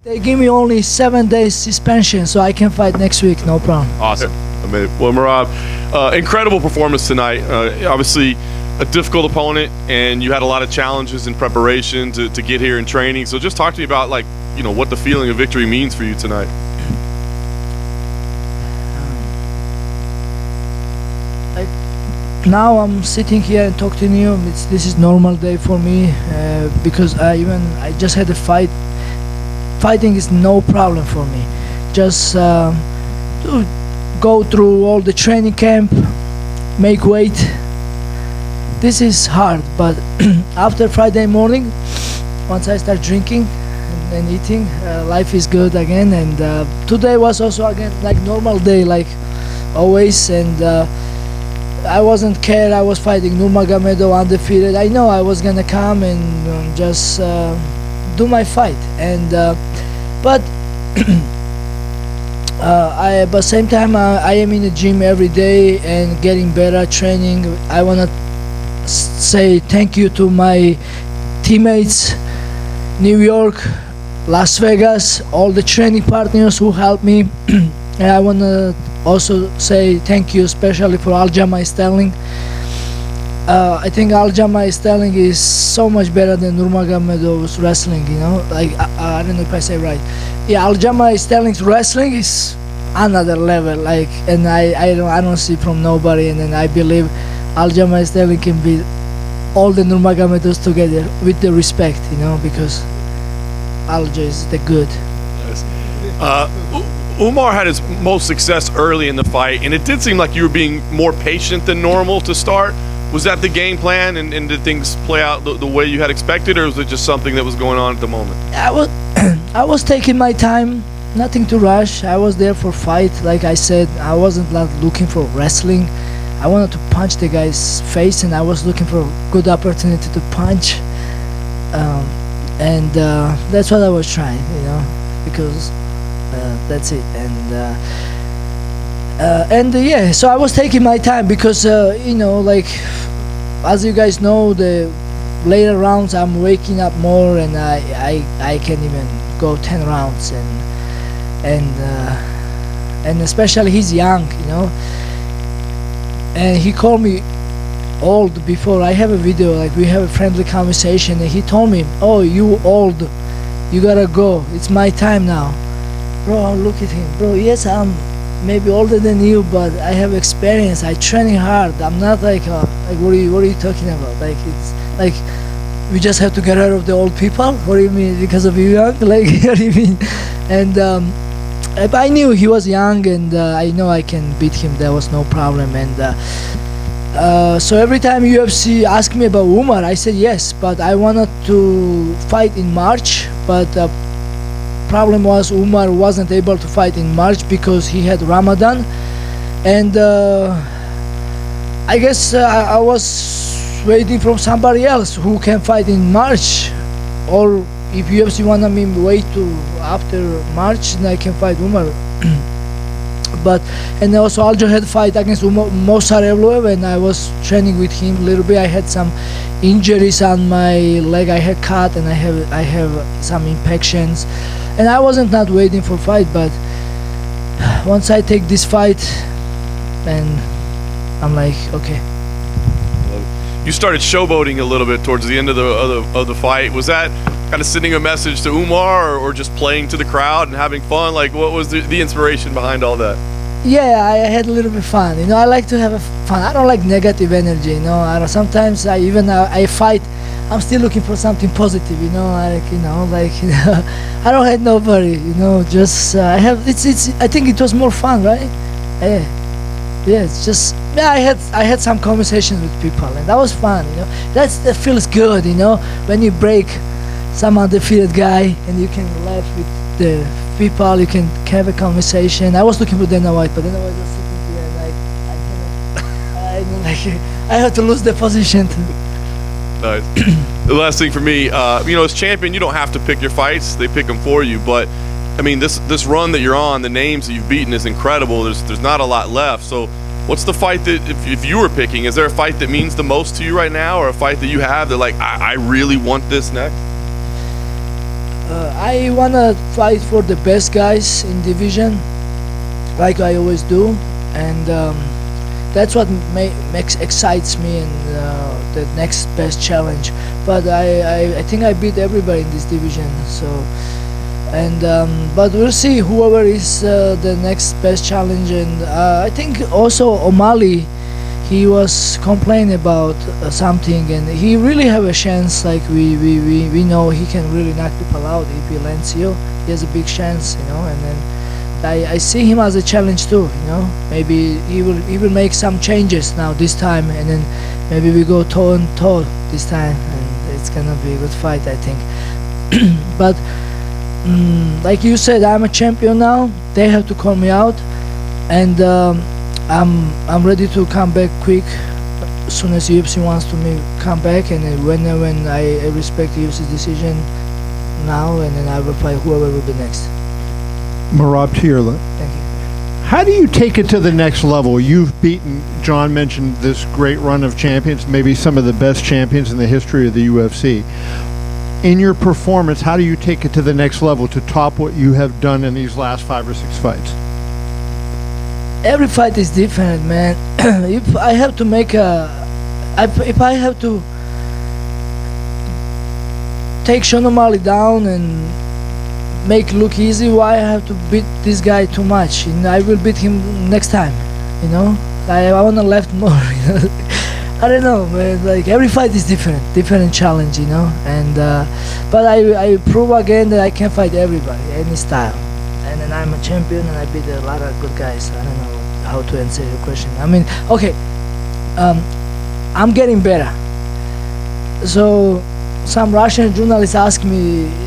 They give me only 7 days suspension, so I can fight next week, no problem. Awesome. Well, Merab, incredible performance tonight. Obviously, a difficult opponent, and you had a lot of challenges in preparation to get here in training. So just talk to me about, like, you know, what the feeling of victory means for you tonight. Now I'm sitting here and talking to you. This is normal day for me because I just had a fight. Fighting is no problem for me. Just to go through all the training camp, make weight. This is hard, but after Friday morning, once I start drinking and eating, life is good again. And today was also again like normal day, like always. And I wasn't care. I was fighting Nurmagomedov undefeated. I know I was gonna come and just do my fight. And but but same time I am in the gym every day and getting better training. I wanna say thank you to my teammates, New York, Las Vegas, all the training partners who helped me. And I wanna also say thank you especially for Aljamain Sterling. I think Aljamain Sterling is so much better than Nurmagomedov's wrestling, you know, like I don't know if I say right. Yeah, Aljamain Sterling's wrestling is another level, like, and I don't see from nobody. And then I believe Aljamain Sterling can beat all the Nurmagomedovs together with the respect, you know, because Alja is the good. Umar had his most success early in the fight, and it did seem like you were being more patient than normal to start. Was that the game plan, and did things play out the way you had expected, or was it just something that was going on at the moment? I was taking my time, nothing to rush. I was there for fight, like I said. I wasn't like looking for wrestling. I wanted to punch the guy's face, and I was looking for a good opportunity to punch. And that's what I was trying, you know, because that's it. And yeah, so I was taking my time because you know, like, as you guys know, the later rounds I'm waking up more, and I can even go 10 rounds, and especially he's young, you know, and he called me old before. I have a video, like we have a friendly conversation, and he told me, "Oh, you old, you gotta go. It's my time now." Bro, look at him, bro. Yes, I'm maybe older than you, but I have experience. I training hard. I'm not like what are you talking about? Like, it's like we just have to get rid of the old people. What do you mean? Because of you young? Like, what do you mean? And I knew he was young, and I know I can beat him. There was no problem. And so every time UFC asked me about Umar, I said yes, but I wanted to fight in March, but problem was Umar wasn't able to fight in March because he had Ramadan. And I guess I was waiting for somebody else who can fight in March, or if UFC wanted me wait to after March, then I can fight Umar. But and also Aljo had fight against Mosar Evloev, and I was training with him a little bit. I had some injuries on my leg. I had cut, and I have some infections, and I wasn't not waiting for fight. But once I take this fight, and I'm like, okay. You started showboating a little bit towards the end of the fight. Was that kind of sending a message to Umar, or just playing to the crowd and having fun? Like, what was the inspiration behind all that? Yeah, I had a little bit fun. You know, I like to have fun. I don't like negative energy. You know, sometimes I fight. I'm still looking for something positive. You know, I don't hate nobody. You know, just I think it was more fun, right? Yeah, it's just I had some conversations with people, and that was fun. You know, that feels good. You know, when you break some undefeated guy and you can laugh with the people, you can have a conversation. I was looking for Dana White, but Dana White was sitting here, and I had to lose the position. Nice. The last thing for me, you know, as champion, you don't have to pick your fights; they pick them for you. But I mean, this run that you're on, the names that you've beaten is incredible. There's not a lot left. So, what's the fight that if you were picking? Is there a fight that means the most to you right now, or a fight that you have that like I really want this next? I wanna fight for the best guys in division, like I always do, and that's what makes excites me and the next best challenge. But I think I beat everybody in this division. So, and but we'll see whoever is the next best challenge. And I think also O'Malley, he was complaining about something, and he really have a chance. Like we know he can really knock people out if he lands you. He has a big chance, you know. And then I see him as a challenge too, you know. Maybe he will make some changes now this time, and then maybe we go toe and toe this time, and it's gonna be a good fight, I think. But like you said, I'm a champion now. They have to call me out, and I'm ready to come back quick as soon as UFC wants to me come back, and then when I respect UFC's decision now, and then I will fight whoever will be next. Merab, to your Thank you. how do you take it to the next level? You've beaten, John mentioned this great run of champions, maybe some of the best champions in the history of the UFC. In your performance, how do you take it to the next level to top what you have done in these last 5 or 6 fights? Every fight is different, man. If I have to make if I have to take Sean O'Malley down and make look easy, why I have to beat this guy too much? And I will beat him next time, you know. I wanna left more. You know? I don't know, man. Like every fight is different challenge, you know. And but I prove again that I can fight everybody, any style. And then I'm a champion, and I beat a lot of good guys. I don't know how to answer your question. I mean, okay, I'm getting better. So some Russian journalists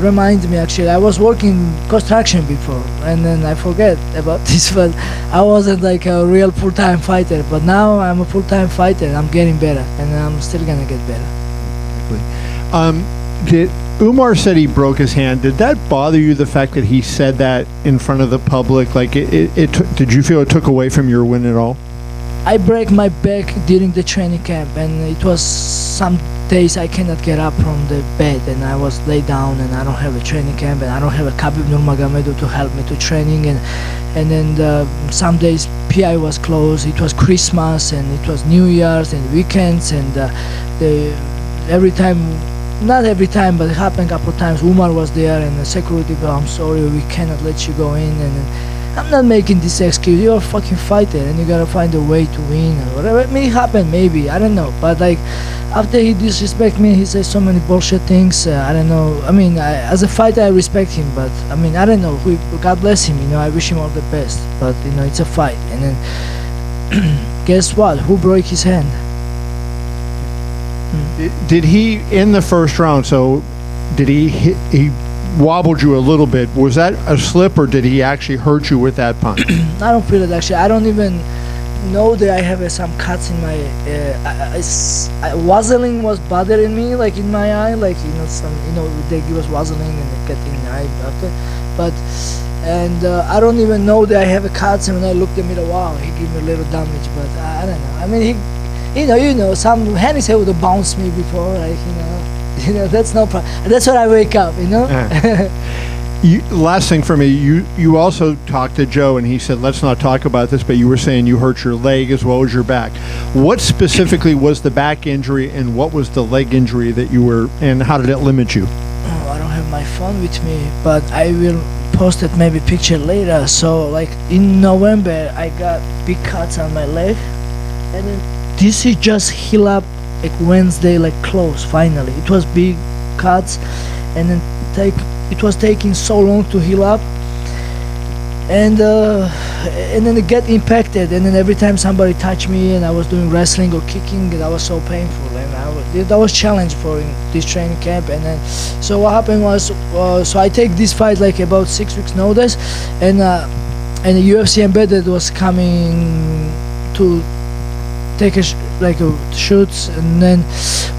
remind me actually, I was working construction before, and then I forget about this, but I wasn't like a real full-time fighter. But now I'm a full-time fighter, and I'm getting better, and I'm still gonna get better. Did Umar said he broke his hand? Did that bother you, the fact that he said that in front of the public? Like, did you feel it took away from your win at all? I break my back during the training camp, and it was some days I cannot get up from the bed, and I was laid down, and I don't have a training camp, and I don't have a Umar Nurmagomedov to help me to training, and then some days PI was closed. It was Christmas, and it was New Year's and weekends, and every time. Not every time, but it happened a couple of times. Umar was there, and the security guard, I'm sorry, we cannot let you go in. And I'm not making this excuse. You're a fucking fighter, and you gotta find a way to win or whatever. It may happen, maybe, I don't know. But like, after he disrespect me, he says so many bullshit things. I don't know. I mean, as a fighter, I respect him, but I mean, I don't know. God bless him. You know, I wish him all the best. But you know, it's a fight. And then, guess what? Who broke his hand? Did he, in the first round, so did he wobbled you a little bit? Was that a slip, or did he actually hurt you with that punch? I don't feel it actually. I don't even know that I have some cuts in my Vaseline was bothering me, like in my eye, like they give us Vaseline and they get in the eye after. But I don't even know that I have a cuts, and when I looked at me, wow, he gave me a little damage, but I don't know. I mean, you know, some Hennis would have bounced me before, like, you know, that's no problem. That's when I wake up, you know. Last thing for me, you also talked to Joe, and he said, let's not talk about this, but you were saying you hurt your leg as well as your back. What specifically was the back injury, and what was the leg injury that you were, and how did it limit you? Oh, I don't have my phone with me, but I will post it maybe picture later. So like in November, I got big cuts on my leg, and then this is just heal up like Wednesday, like close finally. It was big cuts, and then it was taking so long to heal up, and then it get impacted, and then every time somebody touched me and I was doing wrestling or kicking, that was so painful, and that was challenge for this training camp. And then so what happened was so I take this fight like about 6 weeks notice, and the UFC Embedded was coming to take shoots, and then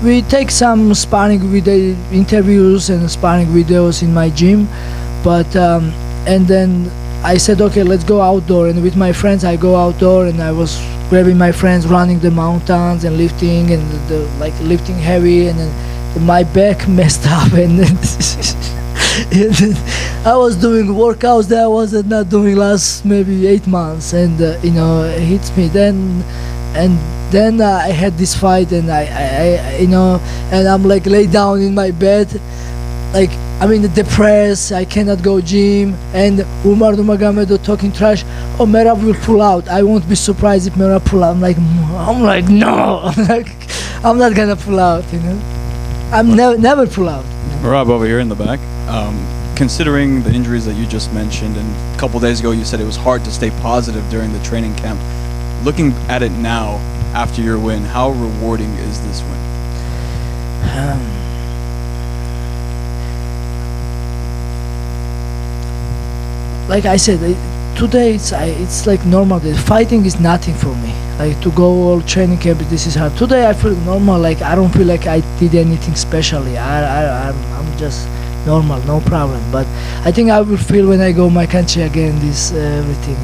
we take some sparring video interviews and sparring videos in my gym. But and then I said, okay, let's go outdoor, and with my friends I go outdoor, and I was grabbing my friends, running the mountains and lifting, and lifting heavy, and then my back messed up, and then I was doing workouts that I was not doing last maybe 8 months, and it hits me then, and then I had this fight, and and I'm like laid down in my bed, like depressed. I cannot go gym, and Umar Nurmagomedov talking trash. Oh, Merab will pull out. I won't be surprised if Merab pull out. I'm like no, I'm not gonna pull out. I'm never pull out. Merab over here in the back. Considering the injuries that you just mentioned, and a couple days ago you said it was hard to stay positive during the training camp. Looking at it now, after your win, how rewarding is this win? Like I said, today it's like normal. Fighting is nothing for me. Like to go all training camp, this is hard. Today I feel normal. Like I don't feel like I did anything specially. I'm just normal, no problem. But I think I will feel when I go my country again. This everything,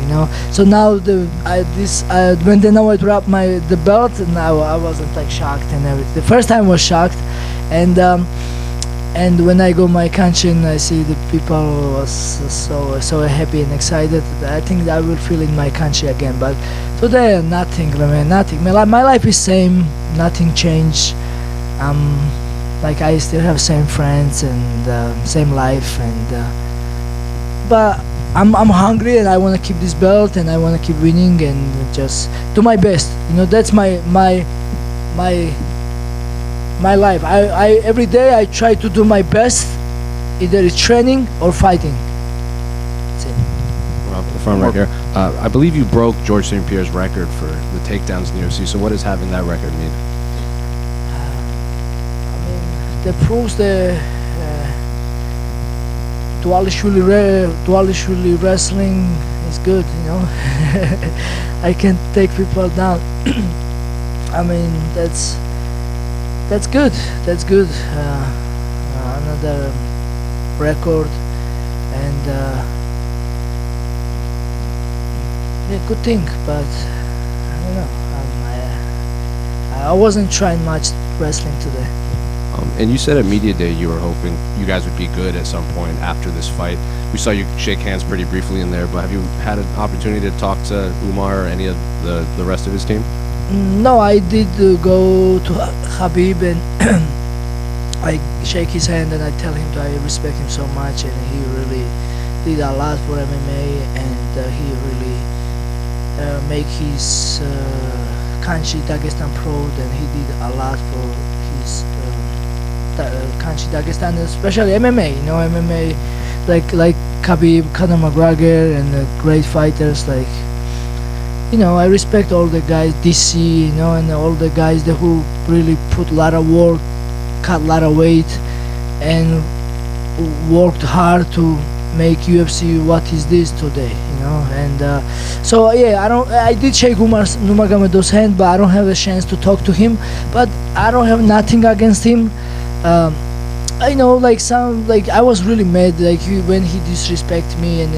So now when they know I drop the belt, now I wasn't like shocked and everything. The first time I was shocked, and when I go my country and I see the people was so happy and excited, I think I will feel in my country again. But today nothing, man, nothing. My life is same, nothing changed. Like I still have same friends and same life, but I'm hungry and I want to keep this belt and I want to keep winning and just do my best. That's my life. I every day I try to do my best, either it's training or fighting. That's it. Well, the front right here. I believe you broke George St. Pierre's record for the takedowns in the UFC. So what does having that record mean? That proves the Dvalishvili wrestling is good. I can take people down. That's good. That's good. Another record, and good thing. But I don't know. I wasn't trying much wrestling today. And you said at Media Day you were hoping you guys would be good at some point after this fight. We saw you shake hands pretty briefly in there, but have you had an opportunity to talk to Umar or any of the rest of his team? No, I did go to Habib and I shake his hand and I tell him that I respect him so much, and he really did a lot for MMA, and he really make his country Dagestan proud, and he did a lot for his country Dagestan, especially MMA. MMA, like Khabib, Conor McGregor, and great fighters like. I respect all the guys, DC, and all the guys who really put a lot of work, cut a lot of weight, and worked hard to make UFC what is this today, And so yeah, I did shake Umar Nurmagomedov's hand, but I don't have a chance to talk to him. But I don't have nothing against him. I know, I was really mad, when he disrespected me, and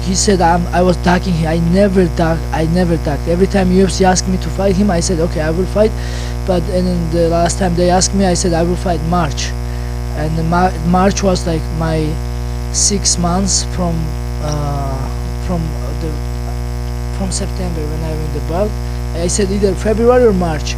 he said I was ducking him. I never ducked. Every time UFC asked me to fight him, I said okay, I will fight. But and then the last time they asked me, I said I will fight March. And March was like my 6 months from September when I won the belt. I said either February or March.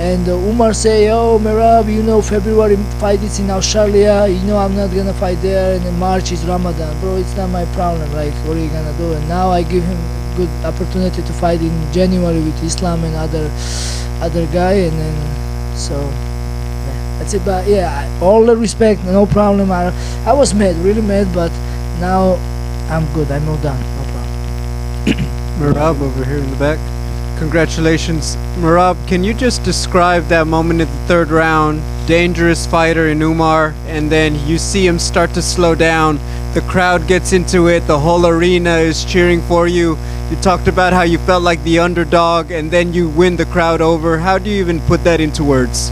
And Umar say, oh Merab, February fight is in Australia, I'm not gonna fight there, and in March is Ramadan. Bro, it's not my problem, what are you gonna do? And now I give him good opportunity to fight in January with Islam and other guy, and then so yeah, that's it. But yeah, all the respect, no problem. I was mad, really mad, but now I'm good, I'm all done, no problem. Merab over here in the back. Congratulations. Merab, can you just describe that moment in the third round? Dangerous fighter in Umar, and then you see him start to slow down. The crowd gets into it. The whole arena is cheering for you. You talked about how you felt like the underdog, and then you win the crowd over. How do you even put that into words?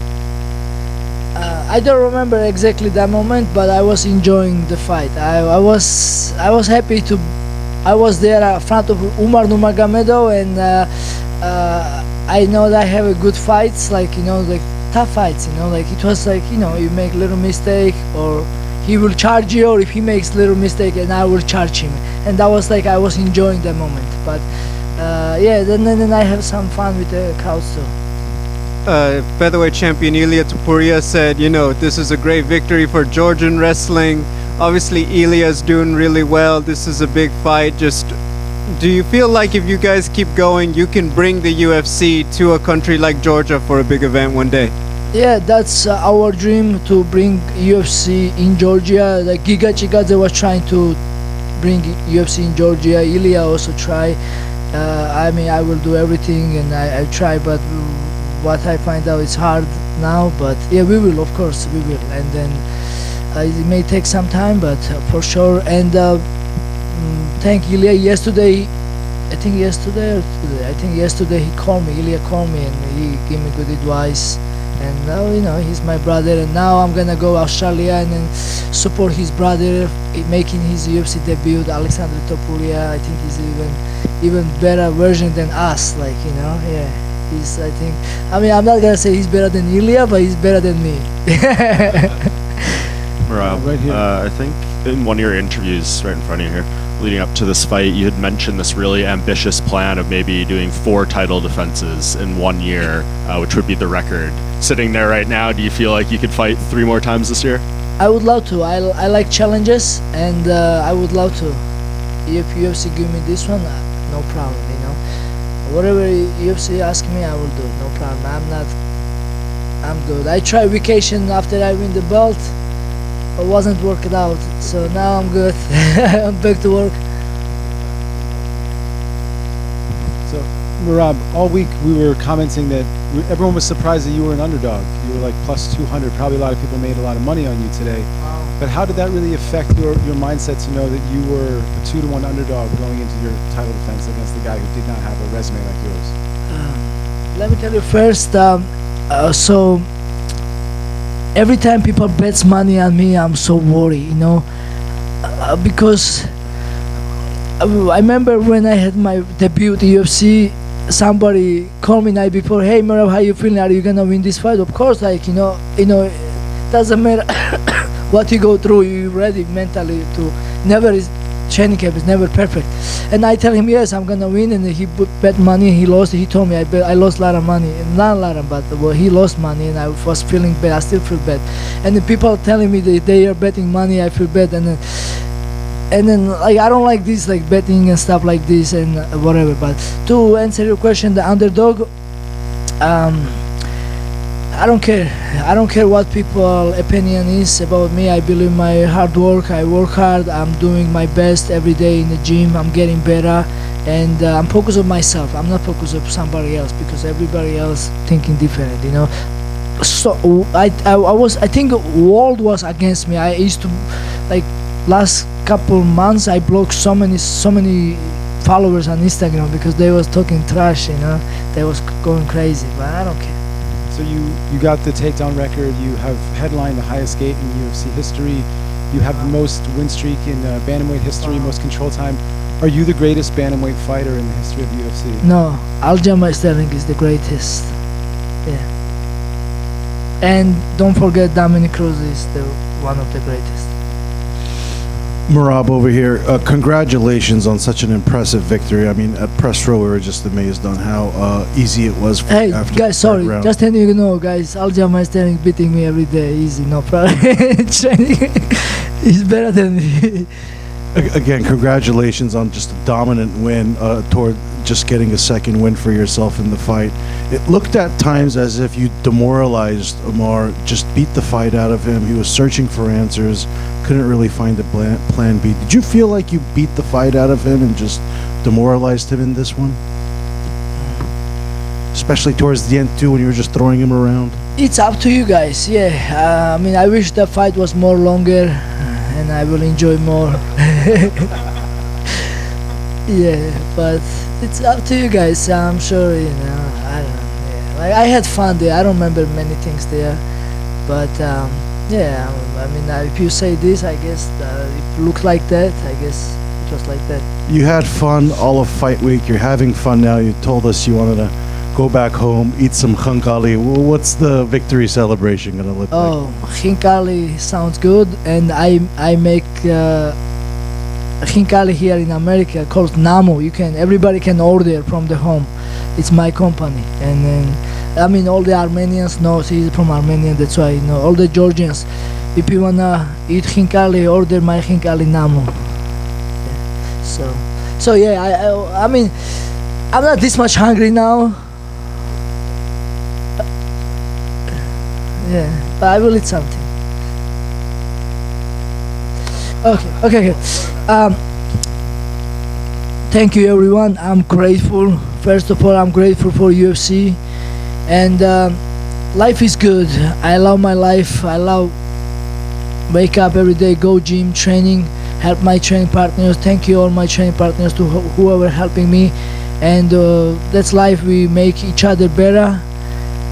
I don't remember exactly that moment, but I was enjoying the fight. I was happy to. I was there in front of Umar Nurmagomedov, and I know that I have a good fights, tough fights, you know. Like it was like, you know, you make little mistake, or he will charge you, or if he makes little mistake, and I will charge him, and that was like I was enjoying the moment. But yeah, then I have some fun with the crowds too. Featherweight champion Ilia Topuria said, you know, this is a great victory for Georgian wrestling. Obviously, Ilia's doing really well. This is a big fight. Just, do you feel like if you guys keep going, you can bring the UFC to a country like Georgia for a big event one day? Yeah, that's our dream, to bring UFC in Georgia. Like Giga Chikadze was trying to bring UFC in Georgia. Ilia also try. I mean, I will do everything, and I try, but what I find out it's hard now. But yeah, we will, of course, we will. And then it may take some time, but for sure. And thank Ilia. Yesterday, I think yesterday he called me. Ilia called me, and he gave me good advice. And now, you know, he's my brother, and now I'm gonna go Australia and then support his brother making his UFC debut, Alexander Topuria. I think he's even better version than us, like, you know. Yeah, he's, I think, I mean, I'm not gonna say he's better than Ilia, but he's better than me. Merab, Right here. I think in one of your interviews right in front of you here, leading up to this fight, you had mentioned this really ambitious plan of maybe doing 4 title defenses in 1 year, which would be the record. Sitting there right now, do you feel like you could fight 3 more times this year? I would love to. I like challenges, and I would love to. If UFC give me this one, no problem, you know. Whatever UFC ask me, I will do, no problem. I'm good. I try vacation after I win the belt, but wasn't working out, so now I'm good. I'm back to work. So, Merab, all week we were commenting that everyone was surprised that you were an underdog. You were like plus 200. Probably a lot of people made a lot of money on you today. But how did that really affect your mindset to know that you were a 2-1 underdog going into your title defense against the guy who did not have a resume like yours? Let me tell you first, so every time people bets money on me, I'm so worried, you know, because I remember when I had my debut at the UFC, somebody called me night before, hey Merab, how you feeling? Are you gonna win this fight? Of course, like, you know, doesn't matter what you go through, you're ready mentally to, never is, training camp is never perfect. And I tell him, yes, I'm gonna win, and he bet money, he lost. He told me I lost a lot of money, not a lot of, but well, he lost money, and I was feeling bad. I still feel bad. And the people telling me that they are betting money, I feel bad. And then like, I don't like this, like betting and stuff like this and whatever. But to answer your question, the underdog, I don't care. I don't care what people opinion is about me. I believe my hard work. I work hard. I'm doing my best every day in the gym. I'm getting better, and I'm focused on myself. I'm not focused on somebody else, because everybody else thinking different, you know. So I think world was against me. I used to, like, last couple months I blocked so many followers on Instagram because they was talking trash, you know. They was going crazy, but I don't care. So you got the takedown record. You have headlined the highest gate in UFC history. You have the most win streak in bantamweight history, most control time. Are you the greatest bantamweight fighter in the history of the UFC? No, Aljamain Sterling is the greatest. Yeah. And don't forget, Dominic Cruz is one of the greatest. Merab over here, congratulations on such an impressive victory. I mean, at press row we were just amazed on how easy it was. Hey after guys, the third sorry, round. just letting you know, guys, Aljamain Sterling beating me every day, easy, no problem. Training, he's better than me. Again, congratulations on just a dominant win toward just getting a second win for yourself in the fight. It looked at times as if you demoralized Umar, just beat the fight out of him. He was searching for answers, couldn't really find a plan B. Did you feel like you beat the fight out of him and just demoralized him in this one? Especially towards the end too, when you were just throwing him around. It's up to you guys, yeah. I mean, I wish the fight was more longer, and I will enjoy more. Yeah, but it's up to you guys. I'm sure, you know, I don't know. Yeah. Like, I had fun there. I don't remember many things there, but yeah. I mean, if you say this, I guess it looked like that. I guess it was like that. You had fun all of fight week. You're having fun now. You told us you wanted to go back home, eat some khankali. What's the victory celebration gonna look like? Oh, khinkali sounds good, and I make khinkali here in America called Namo. Everybody can order from the home. It's my company, and then I mean all the Armenians know he's from Armenia. That's why all the Georgians. If you wanna eat khinkali, order my khinkali Namo. So yeah, I mean I'm not this much hungry now. Yeah, but I will eat something. Okay. Thank you, everyone. I'm grateful. First of all, I'm grateful for UFC, and life is good. I love my life. I love wake up every day, go gym, training, help my training partners. Thank you, all my training partners, to whoever helping me, and that's life. We make each other better,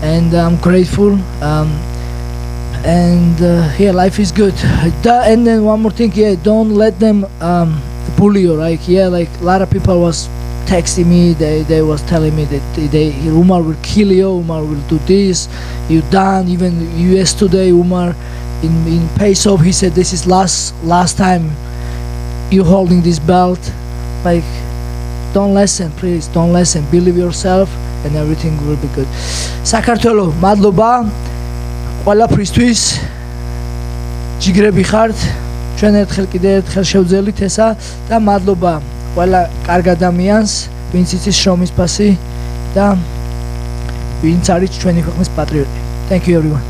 and I'm grateful. Yeah, life is good. And then one more thing, yeah, don't let them bully you. Like a lot of people was texting me. They was telling me that Umar will kill you. Umar will do this. You done. Even US today, Umar in pace-off, he said this is last time you holding this belt. Like, don't listen, please. Don't listen. Believe yourself, and everything will be good. Sakartvelo, madloba. ყველა ფრისთვის ჯიგრები ხართ, ჩვენ ერთხელ შევძელით ესა და მადლობა ყველა კარგ ადამიანს, ვინც იცის შრომის ფასი და ვინც არის ჩვენი ქვეყნის პატრიოტი. Thank you everyone.